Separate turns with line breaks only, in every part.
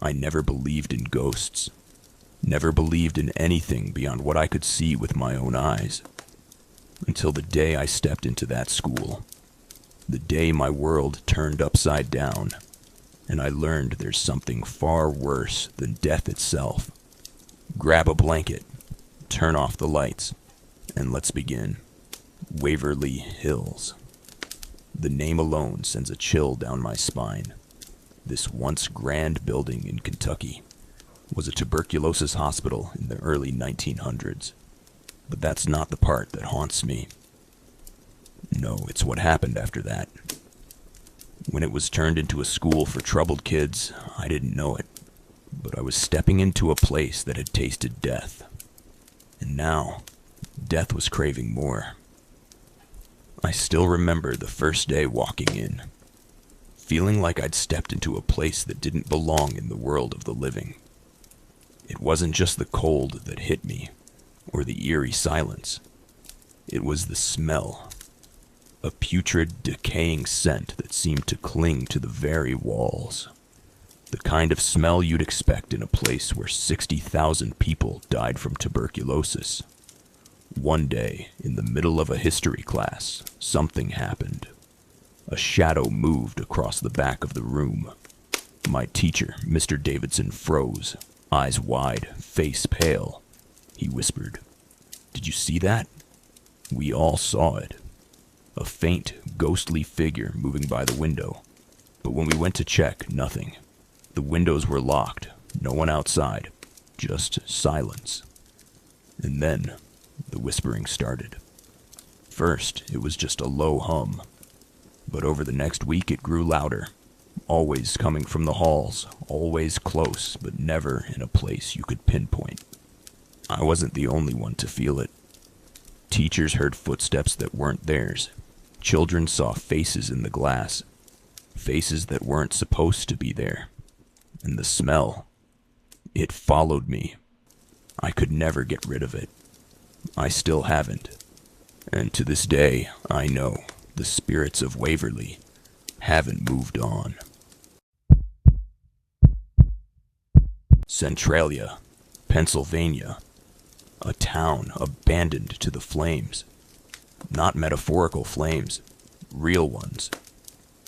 I never believed in ghosts, never believed in anything beyond what I could see with my own eyes, until the day I stepped into that school, the day my world turned upside down, and I learned there's something far worse than death itself. Grab a blanket, turn off the lights, and let's begin. Waverly Hills. The name alone sends a chill down my spine. This once grand building in Kentucky was a tuberculosis hospital in the early 1900s. But that's not the part that haunts me. No, it's what happened after that. When it was turned into a school for troubled kids, I didn't know it. But I was stepping into a place that had tasted death. And now, death was craving more. I still remember the first day walking in, feeling like I'd stepped into a place that didn't belong in the world of the living. It wasn't just the cold that hit me, or the eerie silence. It was the smell. A putrid, decaying scent that seemed to cling to the very walls. The kind of smell you'd expect in a place where 60,000 people died from tuberculosis. One day, in the middle of a history class, something happened. A shadow moved across the back of the room. My teacher, Mr. Davidson, froze, eyes wide, face pale. He whispered, "Did you see that?" We all saw it. A faint, ghostly figure moving by the window. But when we went to check, nothing. The windows were locked, no one outside, just silence. And then, the whispering started. First, it was just a low hum. But over the next week, it grew louder. Always coming from the halls, always close, but never in a place you could pinpoint. I wasn't the only one to feel it. Teachers heard footsteps that weren't theirs. Children saw faces in the glass. Faces that weren't supposed to be there. And the smell, it followed me. I could never get rid of it. I still haven't. And to this day, I know the spirits of Waverly haven't moved on. Centralia, Pennsylvania. A town abandoned to the flames. Not metaphorical flames, real ones.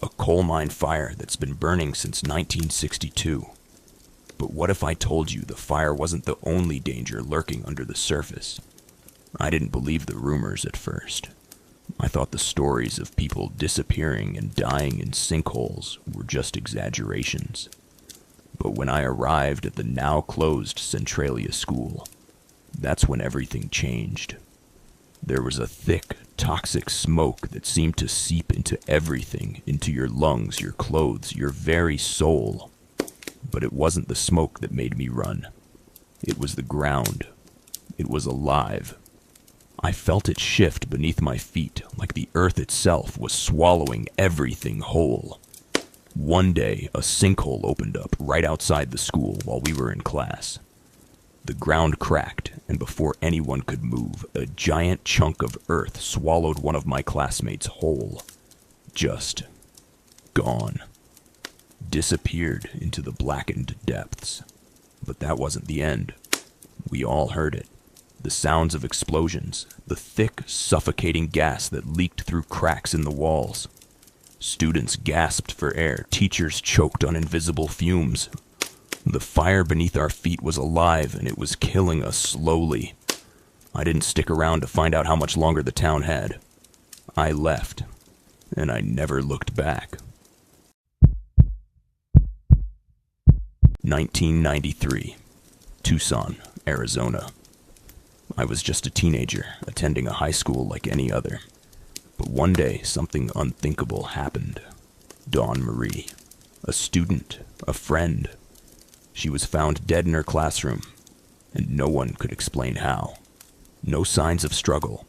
A coal mine fire that's been burning since 1962. But what if I told you the fire wasn't the only danger lurking under the surface? I didn't believe the rumors at first. I thought the stories of people disappearing and dying in sinkholes were just exaggerations. But when I arrived at the now closed Centralia school, that's when everything changed. There was a thick, toxic smoke that seemed to seep into everything, into your lungs, your clothes, your very soul. But it wasn't the smoke that made me run. It was the ground. It was alive. I felt it shift beneath my feet, like the earth itself was swallowing everything whole. One day, a sinkhole opened up right outside the school while we were in class. The ground cracked, and before anyone could move, a giant chunk of earth swallowed one of my classmates whole. Just gone. Disappeared into the blackened depths. But that wasn't the end. We all heard it. The sounds of explosions, the thick, suffocating gas that leaked through cracks in the walls. Students gasped for air, teachers choked on invisible fumes. The fire beneath our feet was alive, and it was killing us slowly. I didn't stick around to find out how much longer the town had. I left, and I never looked back. 1993, Tucson, Arizona. I was just a teenager, attending a high school like any other. But one day, something unthinkable happened. Dawn Marie, a student, a friend. She was found dead in her classroom, and no one could explain how. No signs of struggle,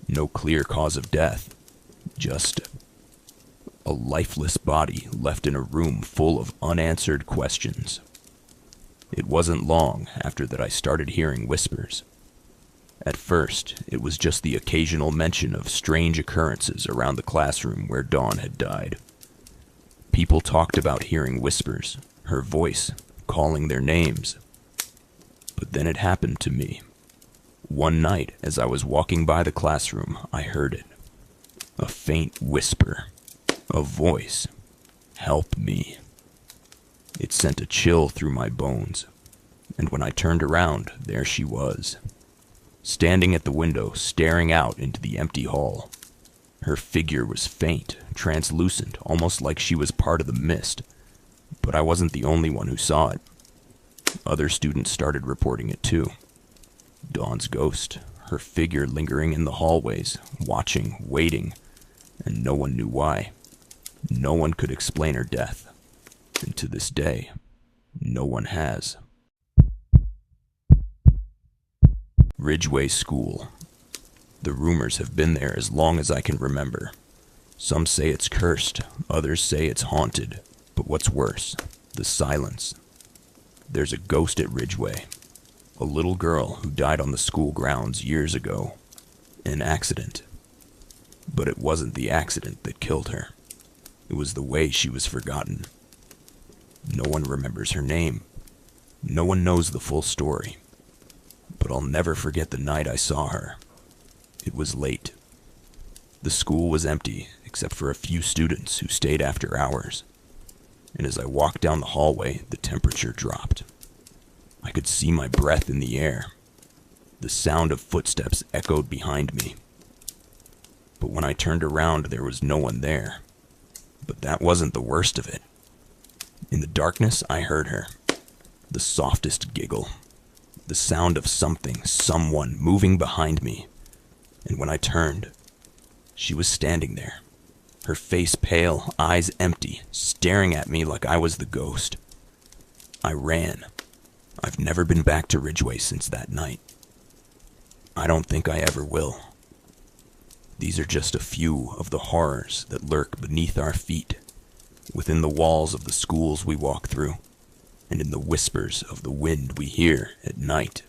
no clear cause of death, just a lifeless body left in a room full of unanswered questions. It wasn't long after that I started hearing whispers. At first, it was just the occasional mention of strange occurrences around the classroom where Dawn had died. People talked about hearing whispers, her voice calling their names. But then it happened to me. One night, as I was walking by the classroom, I heard it. A faint whisper. A voice. Help me. It sent a chill through my bones. And when I turned around, there she was, standing at the window, staring out into the empty hall. Her figure was faint, translucent, almost like she was part of the mist. But I wasn't the only one who saw it. Other students started reporting it too. Dawn's ghost, her figure lingering in the hallways, watching, waiting, and no one knew why. No one could explain her death. And to this day, no one has. Ridgeway School. The rumors have been there as long as I can remember. Some say it's cursed, others say it's haunted. But what's worse, the silence. There's a ghost at Ridgeway. A little girl who died on the school grounds years ago. An accident. But it wasn't the accident that killed her. It was the way she was forgotten. No one remembers her name. No one knows the full story. But I'll never forget the night I saw her. It was late. The school was empty, except for a few students who stayed after hours. And as I walked down the hallway, the temperature dropped. I could see my breath in the air. The sound of footsteps echoed behind me. But when I turned around, there was no one there. But that wasn't the worst of it. In the darkness, I heard her. The softest giggle. The sound of something, someone moving behind me. And when I turned, she was standing there. Her face pale, eyes empty, staring at me like I was the ghost. I ran. I've never been back to Ridgeway since that night. I don't think I ever will. These are just a few of the horrors that lurk beneath our feet, within the walls of the schools we walk through, and in the whispers of the wind we hear at night.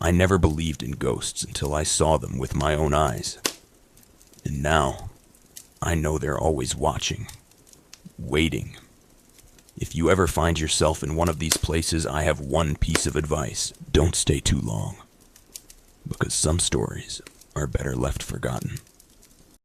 I never believed in ghosts until I saw them with my own eyes. And now, I know they're always watching, waiting. If you ever find yourself in one of these places, I have one piece of advice. Don't stay too long, because some stories are better left forgotten.